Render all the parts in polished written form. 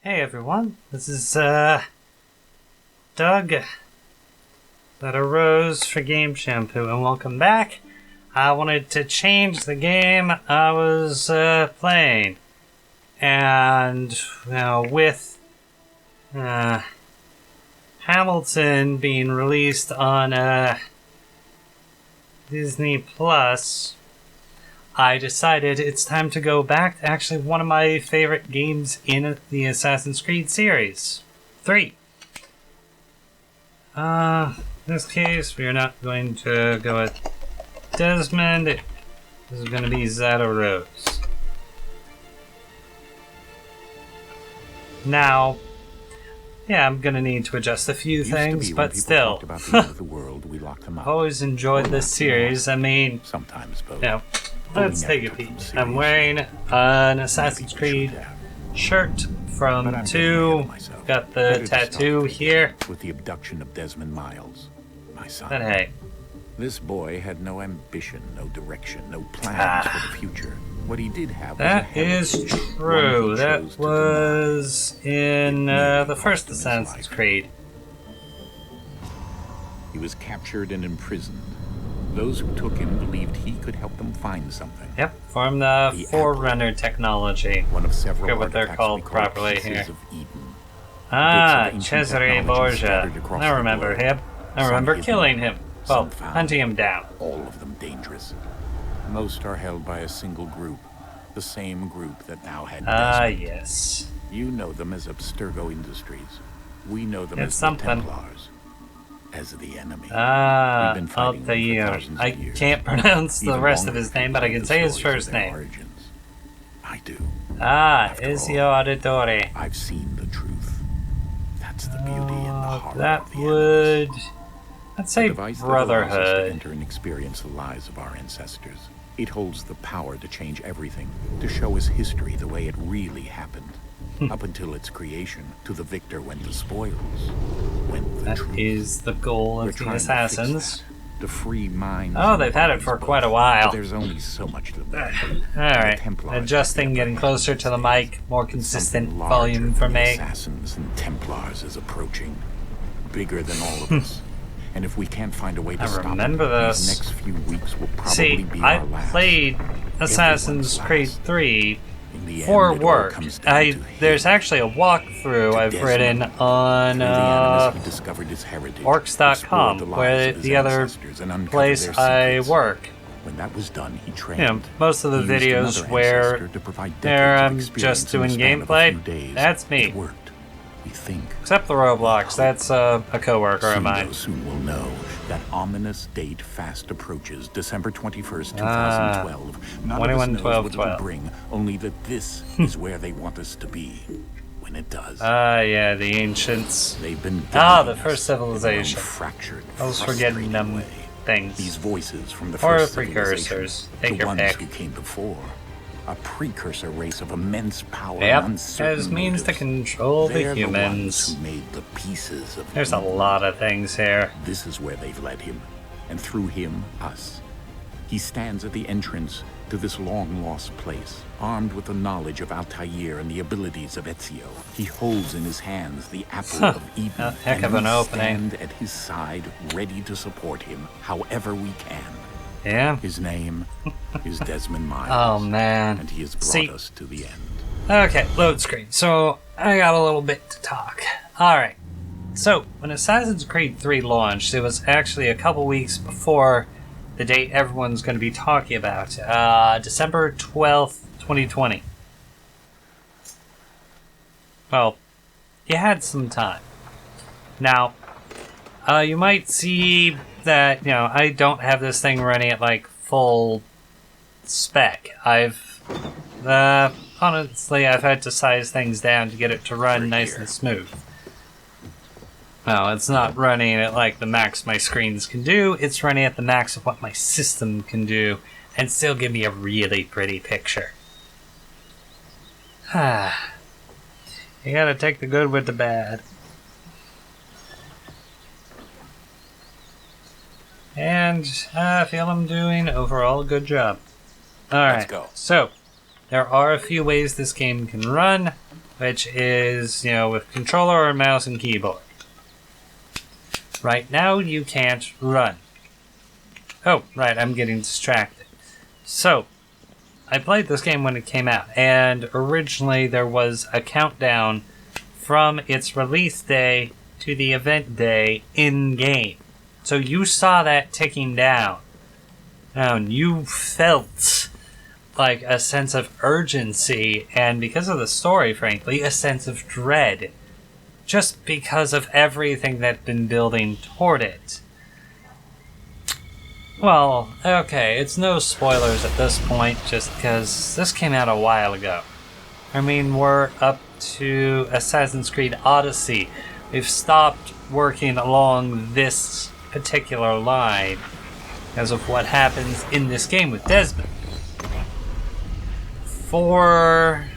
Hey everyone, this is Doug that arose for Game Shampoo, and welcome back. I wanted to change the game I was playing, and with Hamilton being released on Disney Plus, I decided it's time to go back to actually one of my favorite games in the Assassin's Creed series. 3. In this case, we are not going to go with Desmond. This is going to be Zeta Rose. Now, yeah, I'm going to need to adjust a few things, but still. About the end of the world, we locked them up. I've always enjoyed this series. I mean, sometimes both. Let's take a peek. I'm wearing an Assassin's Creed shirt from 2. Got the tattoo here. With the abduction of Desmond Miles, my son. But hey. This boy had no ambition, no direction, no plans for the future. What he did have was that is true. That was in the first Assassin's Creed. He was captured and imprisoned. Those who took him believed he could help them find something. Yep, from the Forerunner technology. One of several I forget what they're called properly here. Of Eden. Cesare Borgia. I remember him. I remember killing him. Well, hunting him down. All of them dangerous. Most are held by a single group. The same group that now had Desmond. Yes. You know them as Abstergo Industries. We know them It's as something. the Templars. As the enemy. Altair. I can't pronounce the rest of his name, but I can say his first name. Origins. I do. Ezio Auditore. I've seen the truth. That's the beauty and the horror That of the would... I'd say device that allows us to Brotherhood. enter and experience the lives of our ancestors. It holds the power to change everything, to show us history the way it really happened. Up until its creation, to the victor went the spoils, went the That truth. is the goal We're of the trying to fix Assassins. that, to free minds. Oh, and they've had it bodies, for but quite a while. There's only so much to learn. Alright, Templars adjusting, getting closer to the mic, more consistent volume for me. Assassins and Templars is approaching, bigger than all of us. And if we can't find a way to stop remember it, this. these next few weeks will probably See, be I our last. played Assassin's Everyone's Creed last. 3 In the for end, it all work. comes down to There's him. actually a walkthrough I've Desmond. written on Through the animus, he discovered his heritage, orcs.com, explored the where lives of his the other ancestors, and uncovered place their I secrets. work. When that was done, he trained. You know, most of the He used videos another where ancestor to provide there decades of I'm experience just in the doing span of a gameplay, few days. that's me. It worked. We think. Except the Roblox, that's a coworker of Soon, mine. though, soon we'll know that ominous date fast approaches, December 21st, 2012. None of us knows what it'll bring, only that this is where they want us to be when it does. Yeah, the ancients. They've been The guiding first us in their own civilization. fractured, I was forgetting frustrating them way. things. These voices from the Or first precursors. civilization, Take the your ones pick. who came before, a precursor race of immense power Yep, and uncertain as means to motives. control the They're humans. The ones who made the pieces of There's a Eden. lot of things here. This is where they've led him, and through him, us. He stands at the entrance to this long-lost place, armed with the knowledge of Altair and the abilities of Ezio. He holds in his hands the apple of Eden, A heck and of an we opening. stand at his side, ready to support him however we can. Yeah? His name is Desmond Miles. Oh, man. And he has brought See- us to the end. Okay, load screen. So, I got a little bit to talk. Alright. So, when Assassin's Creed 3 launched, it was actually a couple weeks before the date everyone's going to be talking about. December 12th, 2020. Well, you had some time. Now, you might see that, I don't have this thing running at, like, full spec. Honestly, I've had to size things down to get it to run nice and smooth. No, it's not running at like the max my screens can do, it's running at the max of what my system can do, and still give me a really pretty picture. You gotta take the good with the bad. And I feel I'm doing overall a good job. Alright, Let's go. So, there are a few ways this game can run. which is, you know, with controller or mouse and keyboard. Right now, you can't run. Oh, right, I'm getting distracted. So, I played this game when it came out, and originally there was a countdown from its release day to the event day in-game. So you saw that ticking down. And you felt like a sense of urgency, and because of the story, frankly, a sense of dread. Just because of everything that's been building toward it. Well, okay, it's no spoilers at this point, just because this came out a while ago. I mean, we're up to Assassin's Creed Odyssey. We've stopped working along this particular line because of what happens in this game with Desmond. 4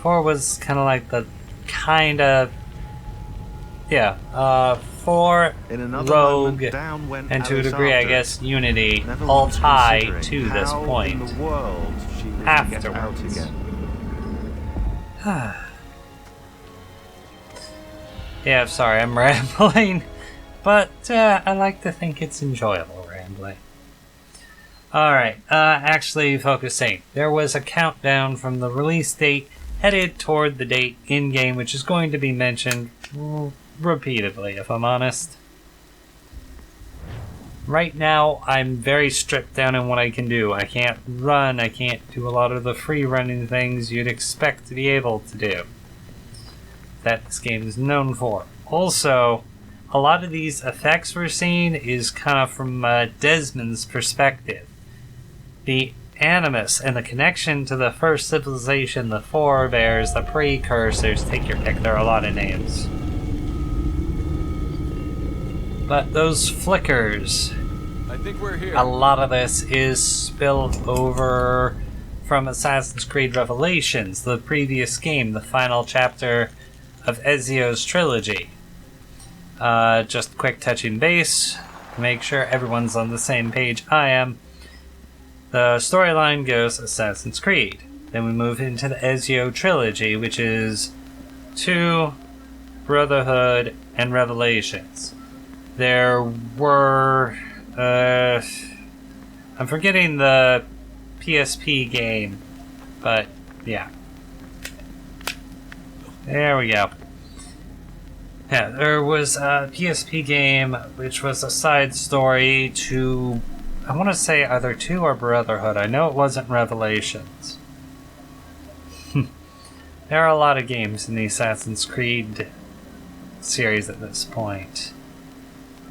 was kind of like the yeah, 4, Rogue, and to a degree, I guess, Unity, all tie to this point. Afterwards. Yeah, sorry, I'm rambling, but I like to think it's enjoyable rambling. Alright, actually focusing. There was a countdown from the release date headed toward the date in-game, which is going to be mentioned repeatedly, if I'm honest. Right now, I'm very stripped down in what I can do. I can't run, I can't do a lot of the free running things you'd expect to be able to do. That this game is known for. Also, a lot of these effects we're seeing is kind of from Desmond's perspective. The animus and the connection to the first civilization, the forebears, the precursors, take your pick, there are a lot of names. But those flickers, I think we're here. a lot of this is spilled over from Assassin's Creed Revelations, the previous game, the final chapter of Ezio's trilogy. Just quick touching base, make sure everyone's on the same page I am. The storyline goes Assassin's Creed. Then we move into the Ezio trilogy, which is 2, Brotherhood, and Revelations. There were... I'm forgetting the PSP game, but yeah. There we go. Yeah, there was a PSP game which was a side story to, I want to say either 2 or Brotherhood. I know it wasn't Revelations. There are a lot of games in the Assassin's Creed series at this point.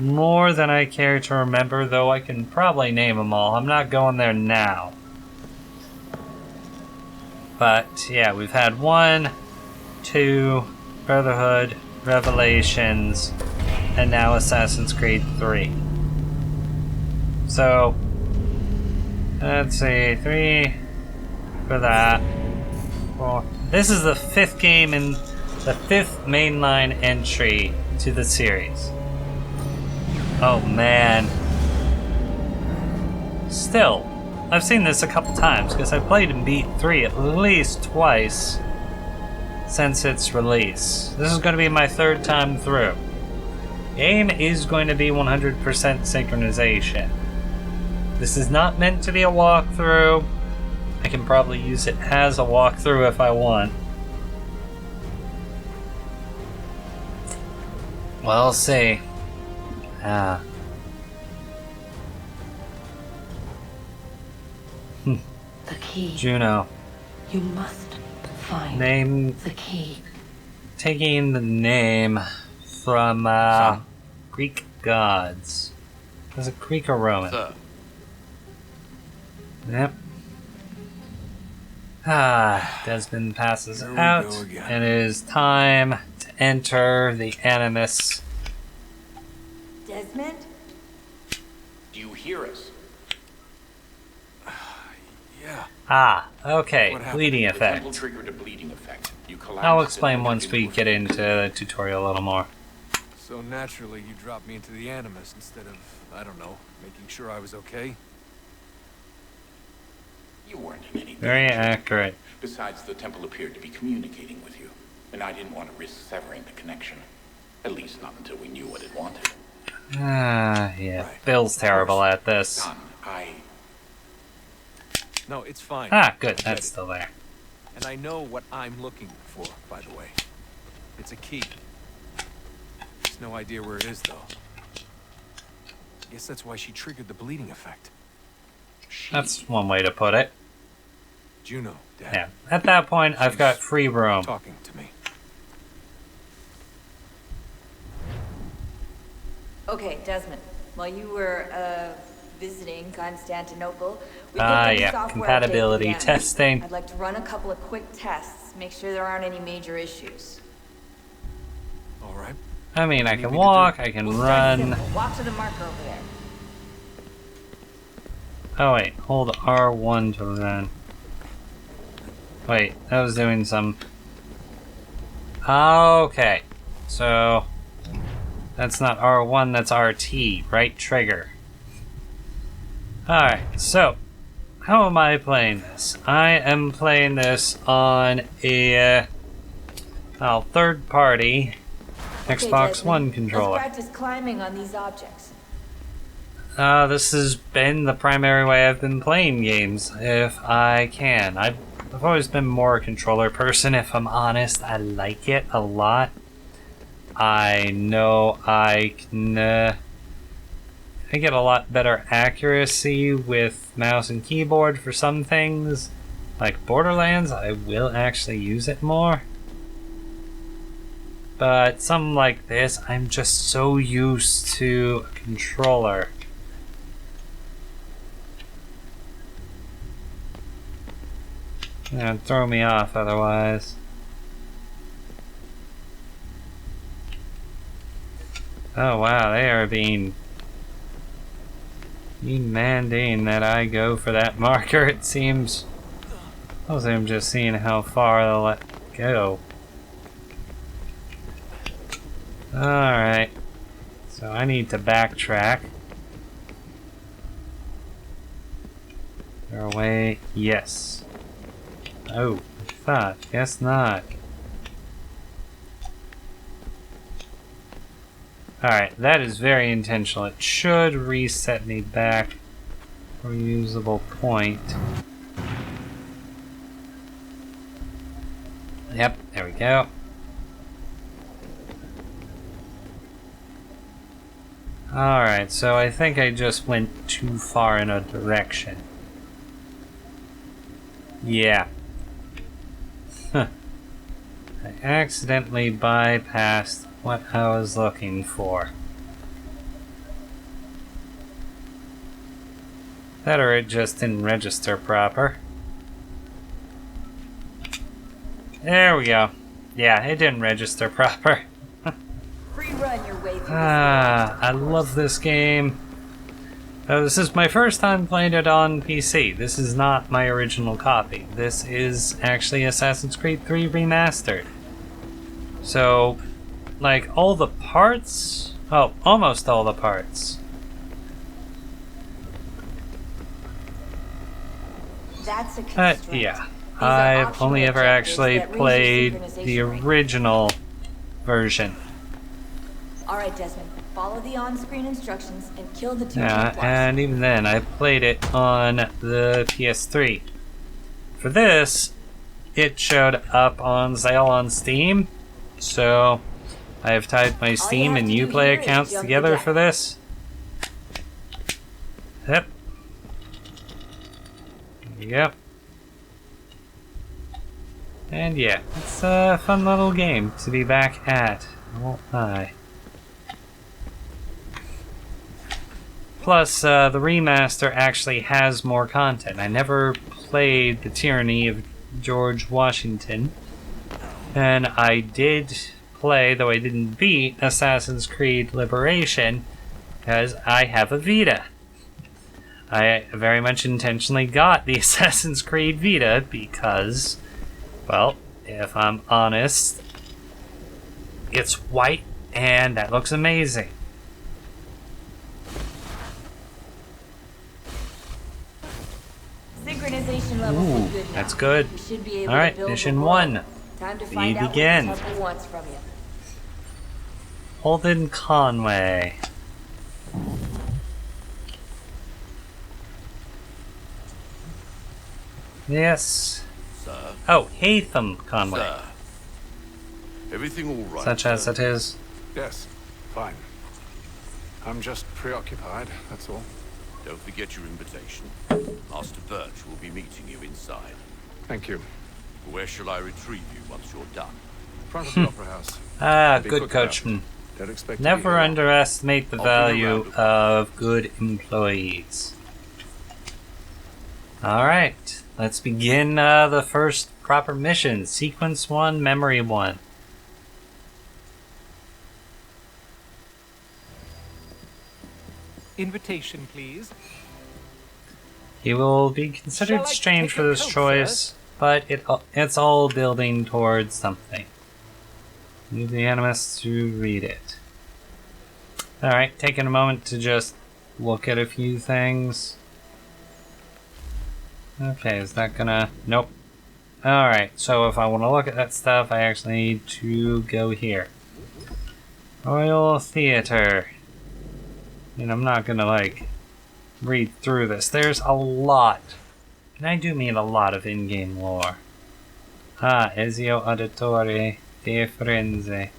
More than I care to remember, though I can probably name them all. I'm not going there now. But yeah, we've had 1, 2, Brotherhood, Revelations, and now Assassin's Creed 3. So, let's see, 3 for that. 4. This is the 5th game in the 5th mainline entry to the series. Oh man. Still, I've seen this a couple times because I played and beat 3 at least twice since its release. This is going to be my 3rd time through. Game is going to be 100% synchronization. This is not meant to be a walkthrough. I can probably use it as a walkthrough if I want. We'll see. The key. Juno. You must find Name. the key. Taking the name from Greek gods. Was it Greek or Roman? Sir. Yep. Desmond passes Here we out, go again. and it is time to enter the Animus. Desmond? Do you hear us? Yeah. Okay, What happened? bleeding The temple effect. triggered a bleeding effect. You collapsed. I'll and explain then once it we was- get into the tutorial a little more. So naturally, you dropped me into the Animus instead of, I don't know, making sure I was okay. You weren't in any Very danger. accurate. Besides, the temple appeared to be communicating with you, and I didn't want to risk severing the connection. At least not until we knew what it wanted. Ah, yeah. Right. Bill's terrible at this. Son, No, it's fine. Ah, good. I get That's it. still there. And I know what I'm looking for, by the way. It's a key. There's no idea where it is, though. Guess that's why she triggered the bleeding effect. That's one way to put it. Juno, Dad. Yeah. At that point, I've got free room. Talking to me. Okay, Desmond. While you were visiting Constantinople, we Ah, picked up yeah. the software Compatibility update again. testing. I'd like to run a couple of quick tests, make sure there aren't any major issues. All right. I mean, I Need can me to walk, do- I can We'll start run. simple. Walk to the marker over there. Oh, wait. Hold R1 to run. Wait, that was doing some... Okay. So... That's not R1, that's RT. Right trigger. Alright, so... How am I playing this? I am playing this on a... third party Xbox Desmond, One controller. Let's practice climbing on these objects. This has been the primary way I've been playing games, if I can. I've always been more a controller person, if I'm honest. I like it a lot. I know I can... I get a lot better accuracy with mouse and keyboard for some things. Like Borderlands, I will actually use it more. But something like this, I'm just so used to a controller. Yeah, throw me off otherwise. Oh wow, they are being demanding that I go for that marker, it seems. Also, I'm just seeing how far they'll let go. Alright. So I need to backtrack. Is there a way? Yes. Oh, I thought. Guess not. Alright, that is very intentional. It should reset me back for a usable point. Yep, there we go. Alright, so I think I just went too far in a direction. Yeah. I accidentally bypassed what I was looking for. That or it just didn't register proper. There we go. Yeah, it didn't register proper. Free run your way through I love this game. This is my first time playing it on PC. This is not my original copy. This is actually Assassin's Creed 3 Remastered. So, like, all the parts... Oh, almost all the parts. That's a constraint. Yeah. These are I've optional only ever objectives actually that raise your played synchronization the rate. original version. Alright, Desmond. Follow the on-screen instructions and kill the two Yeah, Templars. and even then, I played it on the PS3. For this, it showed up on sale on Steam, so I have tied my Steam have and to do Uplay here is accounts jump the together deck. for this. Yep. There you go. And yeah, it's a fun little game to be back at, I won't lie. Plus, the remaster actually has more content. I never played The Tyranny of George Washington, and I did play, though I didn't beat, Assassin's Creed Liberation, because I have a Vita. I very much intentionally got the Assassin's Creed Vita because, well, if I'm honest, it's white and that looks amazing. Synchronization That's good. We should be able Alright, to build mission the wall. 1. Time to We find out begin. what the temple wants from you. Holden Conway. Yes. Sir? Oh, Hatham Conway. Sir? Everything all right? Such as it is. Yes, fine. I'm just preoccupied, that's all. Don't forget your invitation. Master Birch will be meeting you inside. Thank you. Where shall I retrieve you once you're done? Front of the Opera House. Ah, Be good quick about it. coachman. Don't expect to be Never here. underestimate the I'll bring value around of good employees. Alright, let's begin the first proper mission. Sequence 1, Memory 1. Invitation, please. He will be considered Shall I strange take for a this coat, choice, but it's all building towards something. Need the animus to read it. Alright, taking a moment to just look at a few things. Okay, is that gonna... Nope. Alright, so if I want to look at that stuff, I actually need to go here. Royal Theater. And I'm not gonna, like, read through this. There's a lot. And I do mean a lot of in-game lore. Ah, Ezio Auditore de Firenze.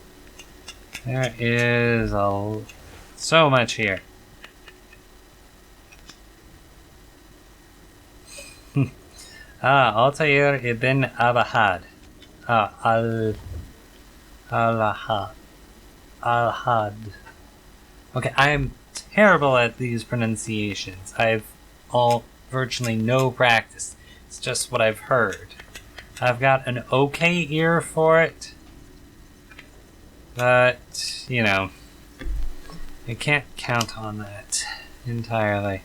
There is so much here. Altair ibn Abahad. Al-Had. Okay, I am terrible at these pronunciations. I've virtually no practice. It's just what I've heard. I've got an okay ear for it, but, you know, I can't count on that entirely.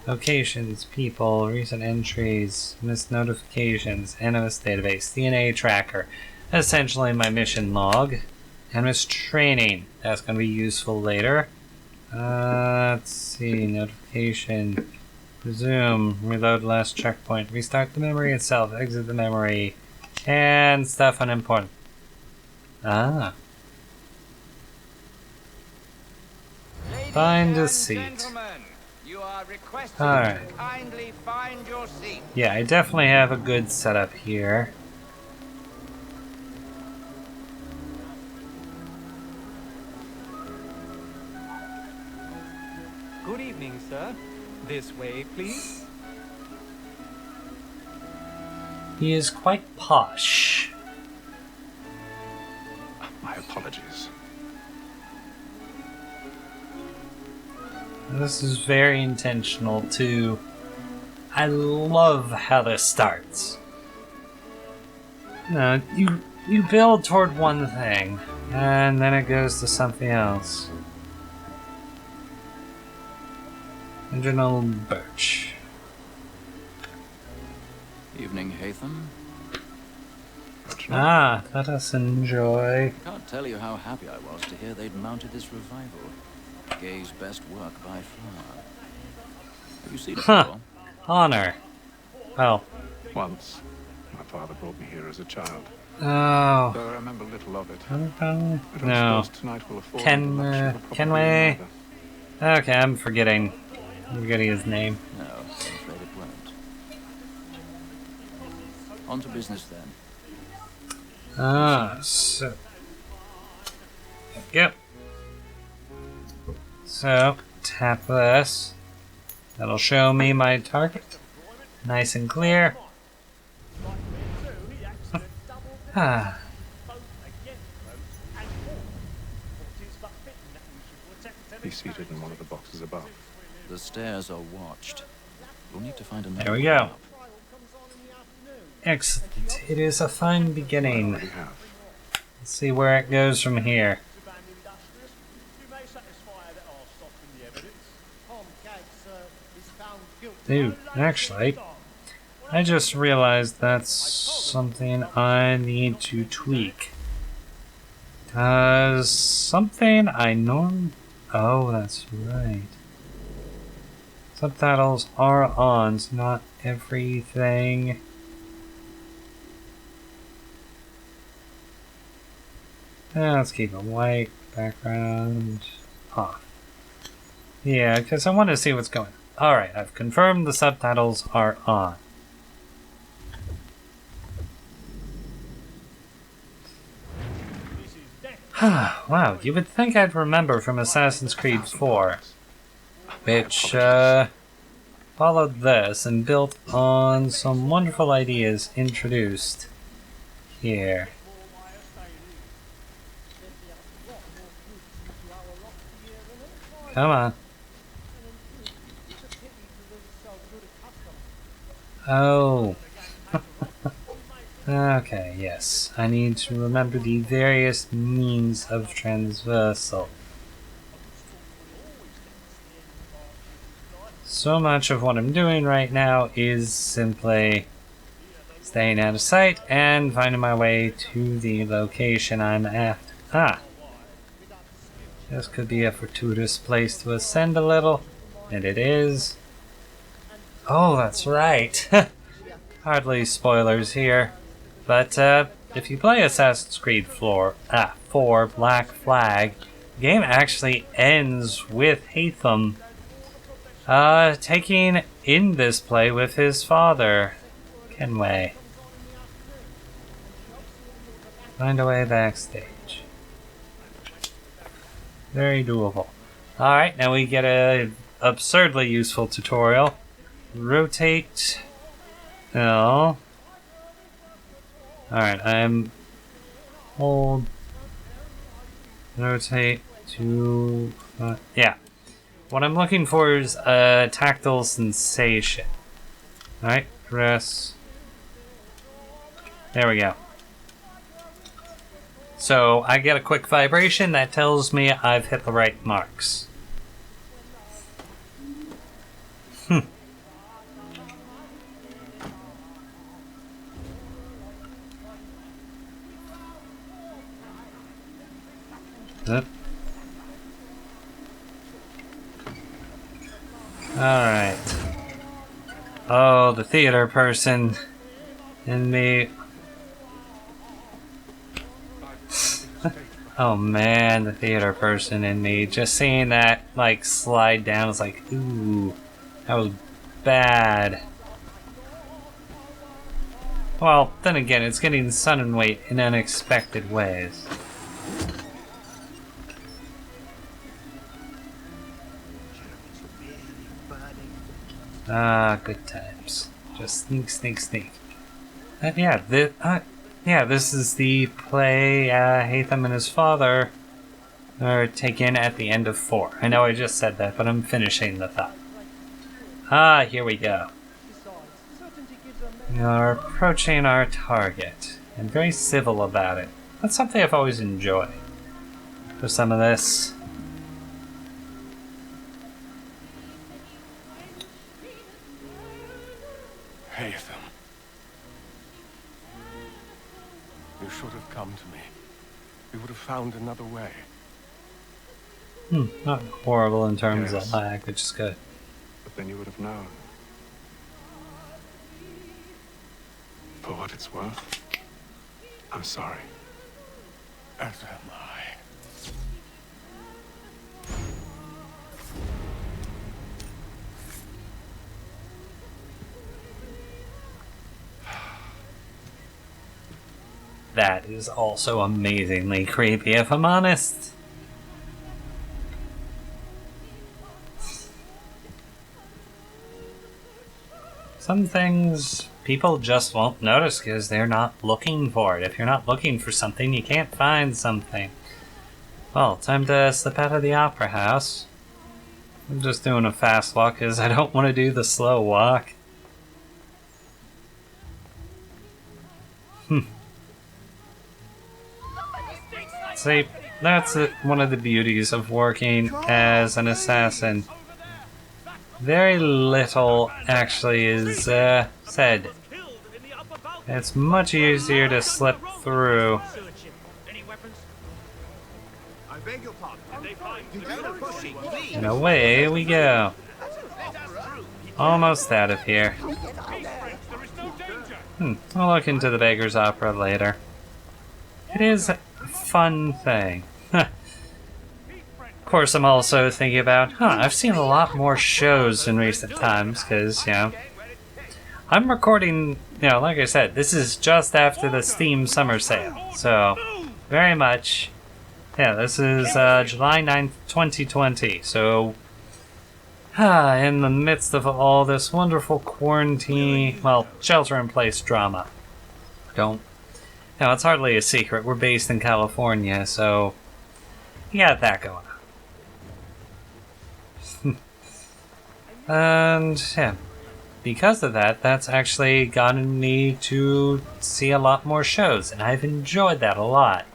Locations, people, recent entries, missed notifications, Animus database, DNA tracker, essentially my mission log, Animus training, that's going to be useful later. Let's see, notification, resume, reload last checkpoint, restart the memory itself, exit the memory, and stuff unimportant. Ah. Find a seat. Alright. Yeah, I definitely have a good setup here. Good evening, sir. This way, please. He is quite posh. My apologies. This is very intentional too. I love how this starts. You build toward one thing, and then it goes to something else. Reginald Birch. Evening, Hatham. Ah, let us enjoy. Can't tell you how happy I was to hear they'd mounted this revival. Gay's best work by far. Have you seen it before? Honor. Oh. Once, my father brought me here as a child. Oh. Though I remember little of it. No. I don't suppose tonight will afford Can me the luxury of a proper can meal we? either. Okay, I'm forgetting his name. No, I'm afraid it won't. On to business then. Ah, so. Yep. So, tap this. That'll show me my target. Nice and clear. Ah. He's seated in one of the boxes above. The stairs are watched. We'll need to find another. There we go. Excellent. It is a fine beginning. We have. Let's see where it goes from here. Dude, actually, I just realized that's something I need to tweak. Something I normally... Oh, that's right. Subtitles are on, so not everything Let's keep it white. Background off. Yeah, because I want to see what's going on. Alright, I've confirmed the subtitles are on. Wow, you would think I'd remember from Assassin's Creed 4, which followed this and built on some wonderful ideas introduced here. Come on. Oh. Okay, yes. I need to remember the various means of transversal. So much of what I'm doing right now is simply staying out of sight and finding my way to the location I'm after. Ah! This could be a fortuitous place to ascend a little, and it is. Oh, that's right. Hardly spoilers here. But if you play Assassin's Creed 4 Black Flag, the game actually ends with Haytham taking in this play with his father, Kenway. Find a way backstage. Very doable. Alright, now we get a absurdly useful tutorial. Rotate. No. Alright, I'm hold, rotate to, yeah. What I'm looking for is a tactile sensation. Alright, press. There we go. So I get a quick vibration that tells me I've hit the right marks. Alright. Oh, the theater person in me. Oh man, the theater person in me. Just seeing that, like, slide down is like, ooh, that was bad. Well, then again, it's getting sun and weight in unexpected ways. Ah, good times. Just sneak, sneak, sneak. Yeah, this is the play Haytham and his father are taken at the end of 4. I know I just said that, but I'm finishing the thought. Ah, here we go. We are approaching our target, and very civil about it. That's something I've always enjoyed. For some of this. Haytham. You should have come to me. We would have found another way. Not horrible in terms Yes. of lag, which is good. But then you would have known. For what it's worth, I'm sorry. As am I. That is also amazingly creepy, if I'm honest. Some things people just won't notice because they're not looking for it. If you're not looking for something, you can't find something. Well, time to slip out of the opera house. I'm just doing a fast walk because I don't want to do the slow walk. See, that's one of the beauties of working as an assassin. Very little actually is said. It's much easier to slip through. And away we go. Almost out of here. I'll look into the Beggar's Opera later. It is fun thing. Of course, I'm also thinking about, I've seen a lot more shows in recent times, because, you know, I'm recording, you know, like I said, this is just after the Steam summer sale, so, very much, yeah, this is July 9th, 2020, so, in the midst of all this wonderful quarantine, well, shelter-in-place drama. You know, it's hardly a secret, we're based in California, so, you got that going on. And, yeah, because of that, that's actually gotten me to see a lot more shows, and I've enjoyed that a lot.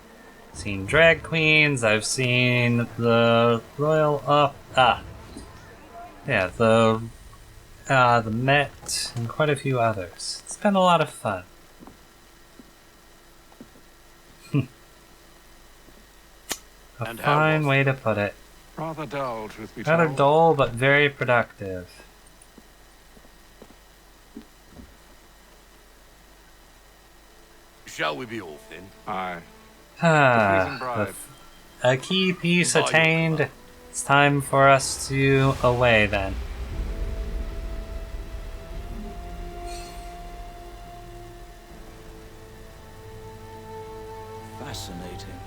Seen drag queens, I've seen the the Met, and quite a few others. It's been a lot of fun. A fine way to put it. Rather dull, truth be Rather told. dull, but very productive. Shall we be off then? Aye. Ah, bribe. a key piece attained. It's time for us to away then. Fascinating.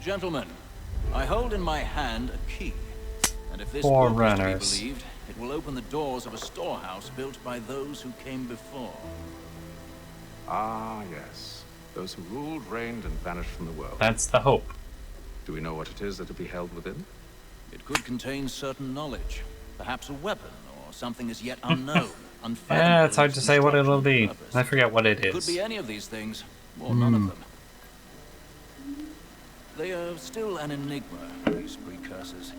Gentlemen, I hold in my hand a key. And if this book is to be Forerunners. believed, it will open the doors of a storehouse built by those who came before. Ah, yes. Those who ruled, reigned, and vanished from the world. That's the hope. Do we know what it is that will be held within? It could contain certain knowledge. Perhaps a weapon, or something as yet unknown. Yeah, it's hard to say what it'll be. Purpose. I forget what it It could is. be any of these things, or none of them. They are still an enigma, these precursors.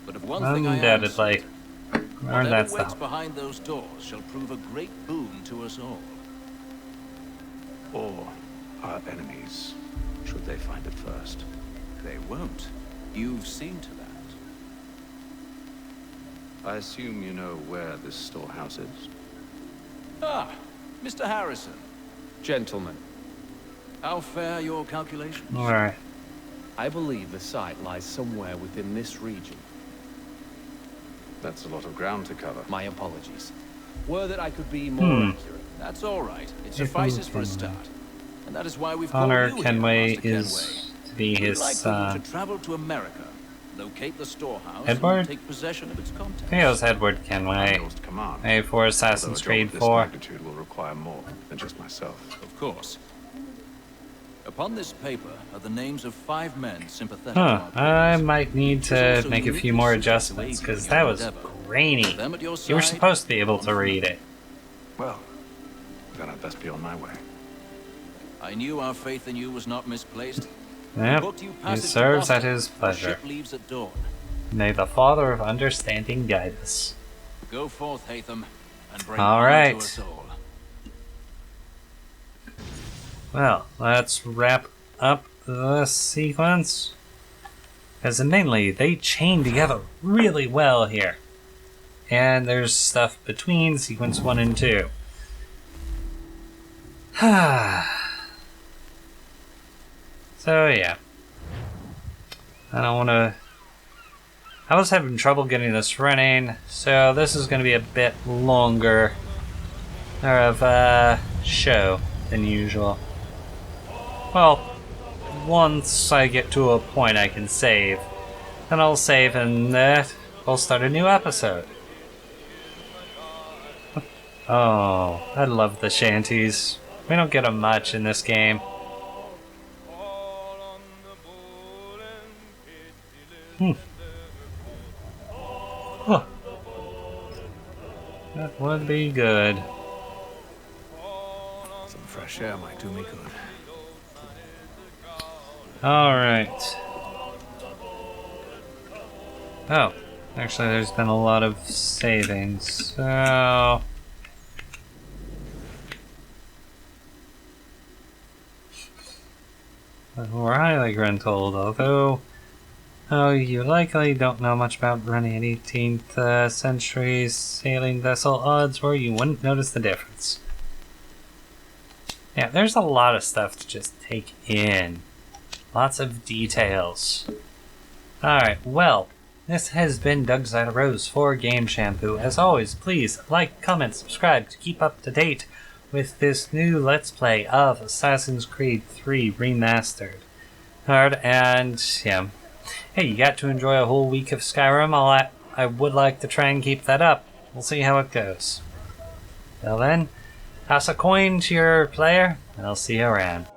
But of one thing I am Undoubtedly. certain. Learn Whatever that waits stuff. behind those doors shall prove a great boon to us all. Or our enemies, should they find it first? They won't. You've seen to that. I assume you know where this storehouse is? Ah, Mr. Harrison. Gentlemen, How fare your calculations? Alright. I believe the site lies somewhere within this region. That's a lot of ground to cover. My apologies. Were that I could be more accurate. That's all right. It If suffices we for a can- start. And that is why we've Connor called you Kenway here, Master is to be Kenway. We'd his like for you to travel to America, locate the storehouse, Edward? and take possession of its contents. Theo's Edward I'm Kenway. yours to command. A for Although Assassin's a job Creed of this 4. magnitude will require more than just myself. Of course. Upon this paper are the names of 5 men sympathetic Huh, to our I cause. might need to make a few more adjustments, because that was grainy. Them at your You were side, supposed to be able to read it. Well, then I'd best be on my way. I knew our faith in you was not misplaced. Yep, Booked you he passage to serves at Boston. his The pleasure. ship leaves at dawn. May the Father of Understanding guide us. Go forth, Hatham, and bring All honor right. to us all. Well, let's wrap up the sequence. Because mainly, they chain together really well here. And there's stuff between sequence 1 and 2. So, yeah. I don't want to... I was having trouble getting this running, so this is going to be a bit longer of a show than usual. Well, once I get to a point I can save, then I'll save and we'll start a new episode. Oh, I love the shanties. We don't get them much in this game. Huh. That would be good. Some fresh air might do me good. Alright. Oh, actually there's been a lot of savings, so... We're highly gruntled, although... Oh, you likely don't know much about running an 18th century sailing vessel, odds were you wouldn't notice the difference. Yeah, there's a lot of stuff to just take in. Lots of details. Alright, well, this has been Doug Zeta Rose for Game Shampoo. As always, please like, comment, subscribe to keep up to date with this new Let's Play of Assassin's Creed 3 Remastered. Alright, and yeah. Hey, you got to enjoy a whole week of Skyrim. I would like to try and keep that up. We'll see how it goes. Till then, toss a coin to your player, and I'll see you around.